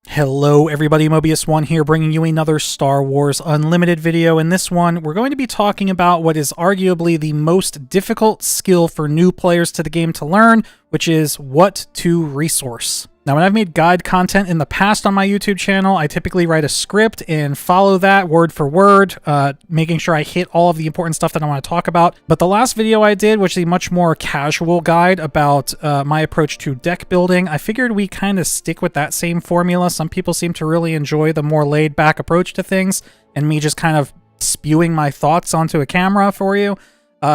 Hello everybody, Mobius1 here, bringing you another Star Wars Unlimited video. In this one, we're going to be talking about what is arguably the most difficult skill for new players to the game to learn, which is what to resource. Now, when I've made guide content in the past on my YouTube channel, I typically write a script and follow that word for word, making sure I hit all of the important stuff that I want to talk about. But the last video I did, which is a much more casual guide about my approach to deck building, I figured we kind of stick with that same formula. Some people seem to really enjoy the more laid-back approach to things, and me just kind of spewing my thoughts onto a camera for you.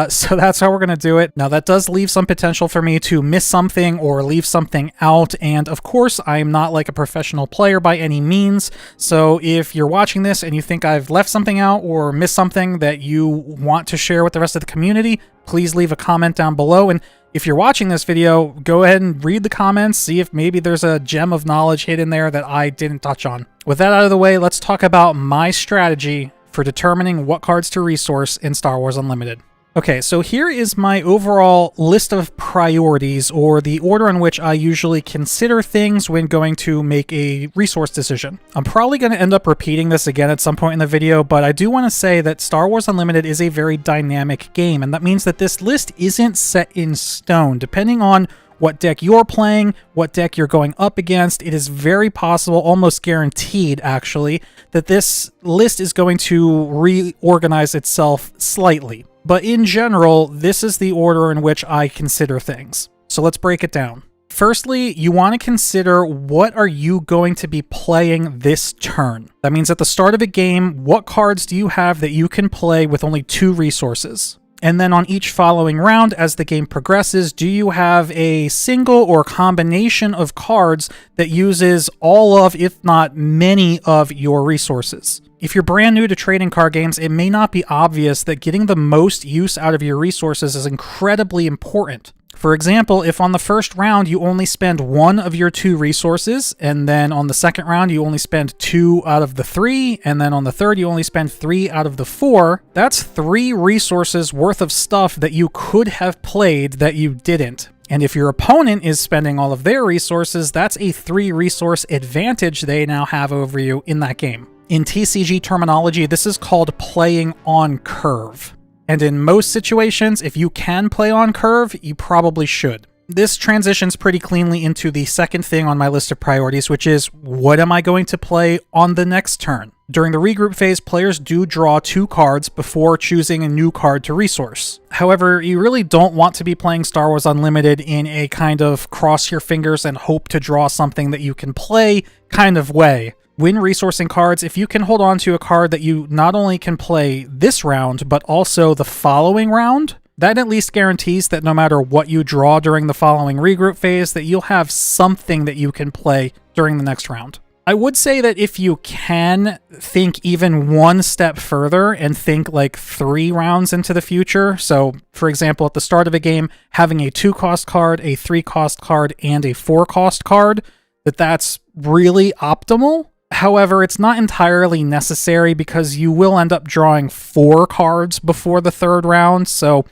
So that's how we're going to do it. Now, that does leave some potential for me to miss something or leave something out. And of course, I'm not like a professional player by any means. So if you're watching this and you think I've left something out or missed something that you want to share with the rest of the community, please leave a comment down below. And if you're watching this video, go ahead and read the comments, see if maybe there's a gem of knowledge hidden there that I didn't touch on. With that out of the way, let's talk about my strategy for determining what cards to resource in Star Wars Unlimited. Okay, so here is my overall list of priorities, or the order in which I usually consider things when going to make a resource decision. I'm probably going to end up repeating this again at some point in the video, but I do want to say that Star Wars Unlimited is a very dynamic game, and that means that this list isn't set in stone. Depending on what deck you're playing, what deck you're going up against, it is very possible, almost guaranteed actually, that this list is going to reorganize itself slightly. But in general, this is the order in which I consider things. So let's break it down. Firstly, you want to consider what are you going to be playing this turn. That means at the start of a game, what cards do you have that you can play with only 2 resources? And then on each following round, as the game progresses, do you have a single or combination of cards that uses all of, if not many of, your resources? If you're brand new to trading card games, it may not be obvious that getting the most use out of your resources is incredibly important. For example, if on the first round you only spend 1 of your 2 resources, and then on the second round you only spend 2 out of the 3, and then on the third you only spend 3 out of the 4, that's 3 resources worth of stuff that you could have played that you didn't. And if your opponent is spending all of their resources, that's a 3 resource advantage they now have over you in that game. In TCG terminology, this is called playing on curve. And in most situations, if you can play on curve, you probably should. This transitions pretty cleanly into the second thing on my list of priorities, which is what am I going to play on the next turn? During the regroup phase, players do draw 2 cards before choosing a new card to resource. However, you really don't want to be playing Star Wars Unlimited in a kind of cross your fingers and hope to draw something that you can play kind of way. When resourcing cards, if you can hold on to a card that you not only can play this round, but also the following round, that at least guarantees that no matter what you draw during the following regroup phase, that you'll have something that you can play during the next round. I would say that if you can think even one step further and think like 3 rounds into the future, so for example, at the start of a game, having a 2-cost card, a 3-cost card, and a 4-cost card, that's really optimal. However, it's not entirely necessary because you will end up drawing 4 cards before the 3rd round, so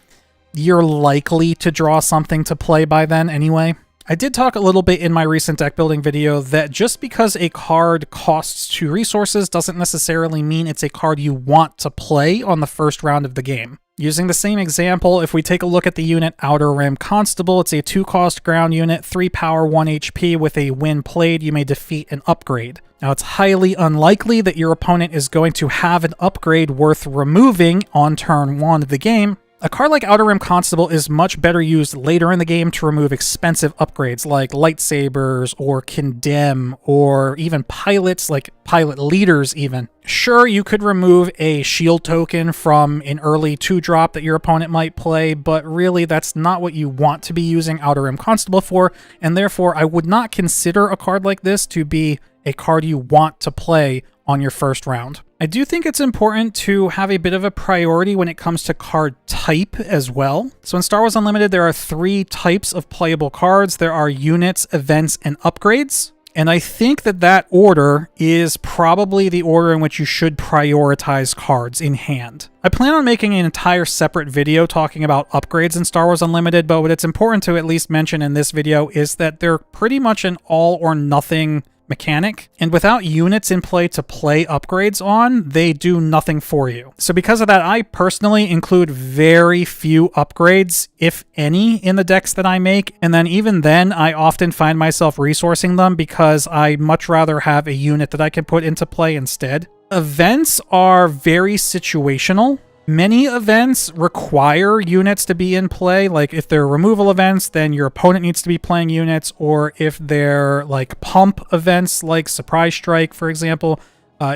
you're likely to draw something to play by then anyway. I did talk a little bit in my recent deck building video that just because a card costs 2 resources doesn't necessarily mean it's a card you want to play on the first round of the game. Using the same example, if we take a look at the unit Outer Rim Constable, it's a 2-cost ground unit, 3 power, 1 HP. With a when played, you may defeat an upgrade. Now, it's highly unlikely that your opponent is going to have an upgrade worth removing on turn 1 of the game. A card like Outer Rim Constable is much better used later in the game to remove expensive upgrades like lightsabers or condemn or even pilots, like pilot leaders even. Sure, you could remove a shield token from an early 2-drop that your opponent might play, but really that's not what you want to be using Outer Rim Constable for, and therefore I would not consider a card like this to be a card you want to play on your first round. I do think it's important to have a bit of a priority when it comes to card type as well. So in Star Wars Unlimited, there are 3 types of playable cards. There are units, events, and upgrades. And I think that order is probably the order in which you should prioritize cards in hand. I plan on making an entire separate video talking about upgrades in Star Wars Unlimited, but what it's important to at least mention in this video is that they're pretty much an all or nothing mechanic, and without units in play to play upgrades on, they do nothing for you. So because of that, I personally include very few upgrades, if any, in the decks that I make, and then even then, I often find myself resourcing them because I'd much rather have a unit that I can put into play instead. Events are very situational. Many events require units to be in play. Like if they're removal events, then your opponent needs to be playing units, or if they're like pump events like Surprise Strike, for example,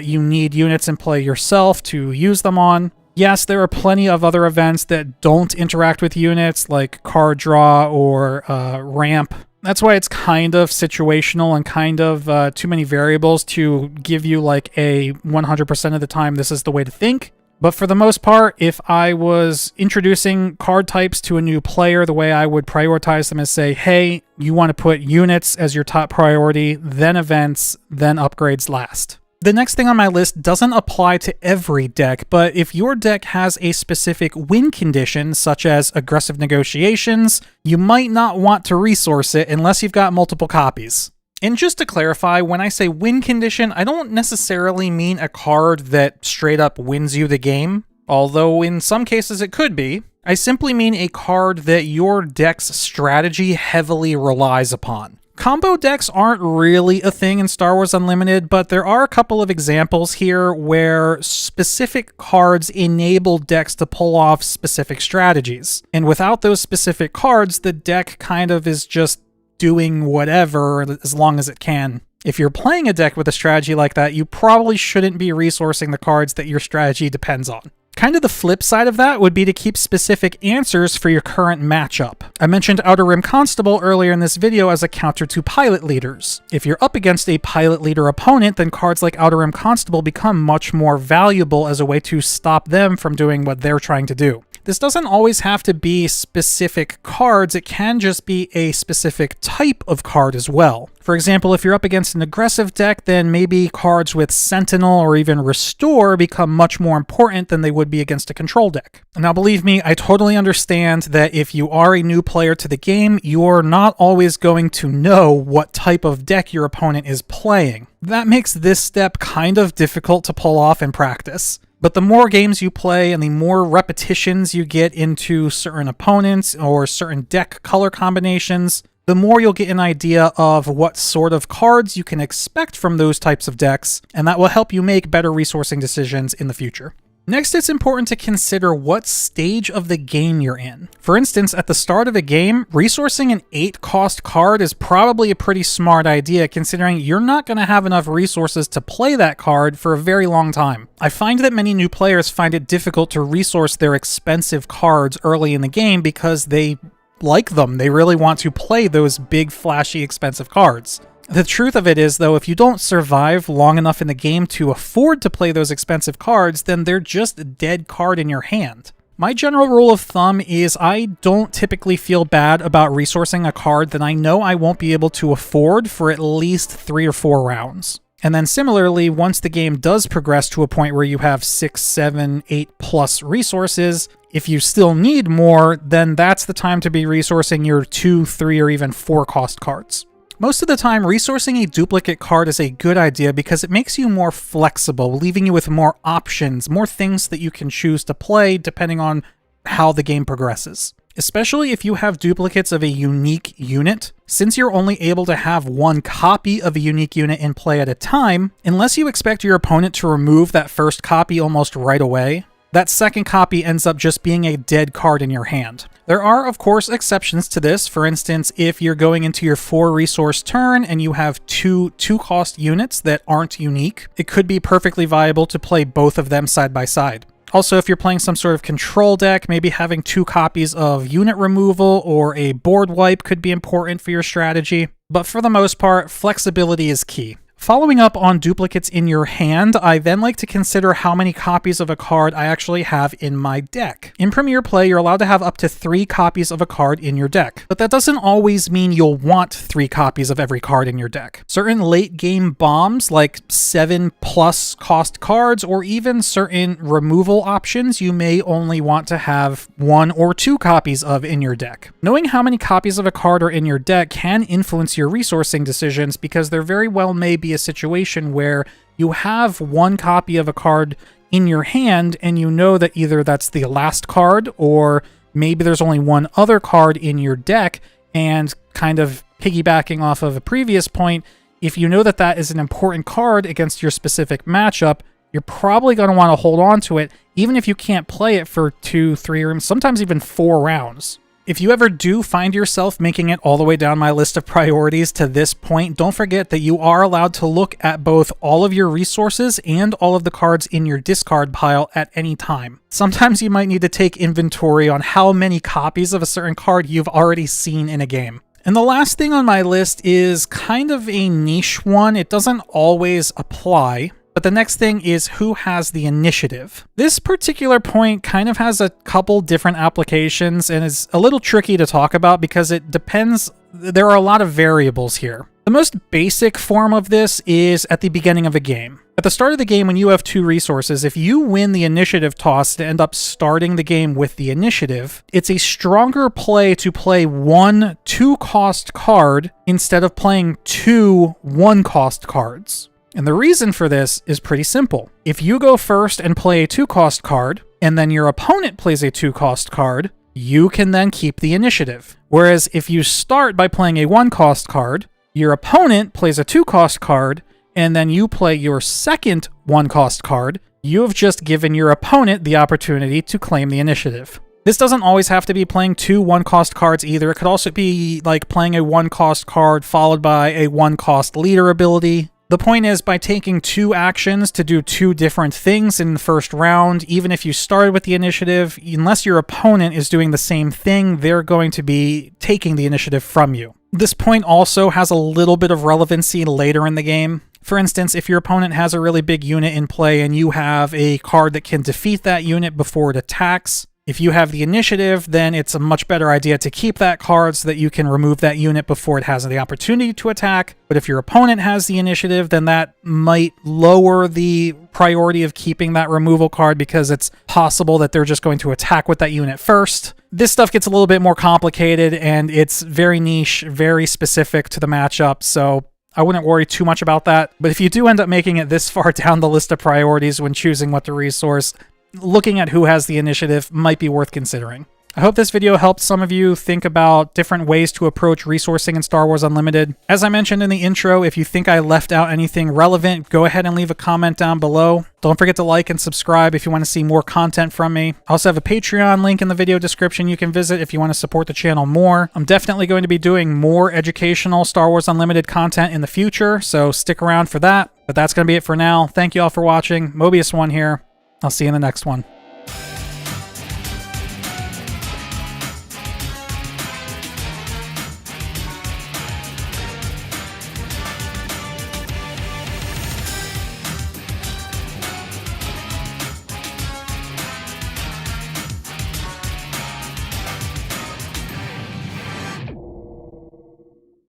you need units in play yourself to use them on. Yes, there are plenty of other events that don't interact with units, like card draw or ramp. That's why it's kind of situational and kind of too many variables to give you like a 100% of the time this is the way to think. But for the most part, if I was introducing card types to a new player, the way I would prioritize them is say, hey, you want to put units as your top priority, then events, then upgrades last. The next thing on my list doesn't apply to every deck, but if your deck has a specific win condition, such as aggressive negotiations, you might not want to resource it unless you've got multiple copies. And just to clarify, when I say win condition, I don't necessarily mean a card that straight up wins you the game, although in some cases it could be. I simply mean a card that your deck's strategy heavily relies upon. Combo decks aren't really a thing in Star Wars Unlimited, but there are a couple of examples here where specific cards enable decks to pull off specific strategies. And without those specific cards, the deck kind of is just doing whatever as long as it can. If you're playing a deck with a strategy like that, you probably shouldn't be resourcing the cards that your strategy depends on. Kind of the flip side of that would be to keep specific answers for your current matchup. I mentioned Outer Rim Constable earlier in this video as a counter to pilot leaders. If you're up against a pilot leader opponent, then cards like Outer Rim Constable become much more valuable as a way to stop them from doing what they're trying to do. This doesn't always have to be specific cards, it can just be a specific type of card as well. For example, if you're up against an aggressive deck, then maybe cards with Sentinel or even Restore become much more important than they would be against a control deck. Now believe me, I totally understand that if you are a new player to the game, you're not always going to know what type of deck your opponent is playing. That makes this step kind of difficult to pull off in practice. But the more games you play and the more repetitions you get into certain opponents or certain deck color combinations, the more you'll get an idea of what sort of cards you can expect from those types of decks, and that will help you make better resourcing decisions in the future. Next, it's important to consider what stage of the game you're in. For instance, at the start of a game, resourcing an 8-cost card is probably a pretty smart idea considering you're not going to have enough resources to play that card for a very long time. I find that many new players find it difficult to resource their expensive cards early in the game because they like them. They really want to play those big, flashy, expensive cards. The truth of it is, though, if you don't survive long enough in the game to afford to play those expensive cards, then they're just a dead card in your hand. My general rule of thumb is I don't typically feel bad about resourcing a card that I know I won't be able to afford for at least 3 or 4 rounds. And then similarly, once the game does progress to a point where you have 6, 7, 8 plus resources, if you still need more, then that's the time to be resourcing your 2, 3, or even 4 cost cards. Most of the time, resourcing a duplicate card is a good idea because it makes you more flexible, leaving you with more options, more things that you can choose to play depending on how the game progresses. Especially if you have duplicates of a unique unit, since you're only able to have 1 copy of a unique unit in play at a time, unless you expect your opponent to remove that first copy almost right away, that second copy ends up just being a dead card in your hand. There are, of course, exceptions to this. For instance, if you're going into your 4 resource turn and you have 2 cost units that aren't unique, it could be perfectly viable to play both of them side by side. Also, if you're playing some sort of control deck, maybe having 2 copies of unit removal or a board wipe could be important for your strategy. But for the most part, flexibility is key. Following up on duplicates in your hand, I then like to consider how many copies of a card I actually have in my deck. In Premier Play, you're allowed to have up to 3 copies of a card in your deck, but that doesn't always mean you'll want 3 copies of every card in your deck. Certain late game bombs, like 7+ cost cards, or even certain removal options, you may only want to have 1 or 2 copies of in your deck. Knowing how many copies of a card are in your deck can influence your resourcing decisions because there very well may be be a situation where you have one copy of a card in your hand and you know that either that's the last card or maybe there's only one other card in your deck. And kind of piggybacking off of a previous point, if you know that that is an important card against your specific matchup, you're probably going to want to hold on to it, even if you can't play it for 2, 3, or sometimes even 4 rounds. If you ever do find yourself making it all the way down my list of priorities to this point, don't forget that you are allowed to look at both all of your resources and all of the cards in your discard pile at any time. Sometimes you might need to take inventory on how many copies of a certain card you've already seen in a game. And the last thing on my list is kind of a niche one. It doesn't always apply. But the next thing is who has the initiative. This particular point kind of has a couple different applications and is a little tricky to talk about because it depends. There are a lot of variables here. The most basic form of this is at the beginning of a game. At the start of the game, when you have 2 resources, if you win the initiative toss to end up starting the game with the initiative, it's a stronger play to play 1 2-cost card instead of playing 2 1-cost cards. And the reason for this is pretty simple. If you go first and play a 2-cost card, and then your opponent plays a 2-cost card, you can then keep the initiative. Whereas if you start by playing a 1-cost card, your opponent plays a 2-cost card, and then you play your second 1-cost card, you have just given your opponent the opportunity to claim the initiative. This doesn't always have to be playing 2 1-cost cards either. It could also be like playing a 1-cost card followed by a 1-cost leader ability. The point is, by taking 2 actions to do 2 different things in the first round, even if you started with the initiative, unless your opponent is doing the same thing, they're going to be taking the initiative from you. This point also has a little bit of relevancy later in the game. For instance, if your opponent has a really big unit in play and you have a card that can defeat that unit before it attacks, if you have the initiative, then it's a much better idea to keep that card so that you can remove that unit before it has the opportunity to attack. But if your opponent has the initiative, then that might lower the priority of keeping that removal card because it's possible that they're just going to attack with that unit first. This stuff gets a little bit more complicated and it's very niche, very specific to the matchup, so I wouldn't worry too much about that. But if you do end up making it this far down the list of priorities when choosing what to resource, looking at who has the initiative might be worth considering. I hope this video helped some of you think about different ways to approach resourcing in Star Wars Unlimited. As I mentioned in the intro, if you think I left out anything relevant, go ahead and leave a comment down below. Don't forget to like and subscribe if you want to see more content from me. I also have a Patreon link in the video description you can visit if you want to support the channel more. I'm definitely going to be doing more educational Star Wars Unlimited content in the future, so stick around for that. But that's going to be it for now. Thank you all for watching. Mobius1 here. I'll see you in the next one.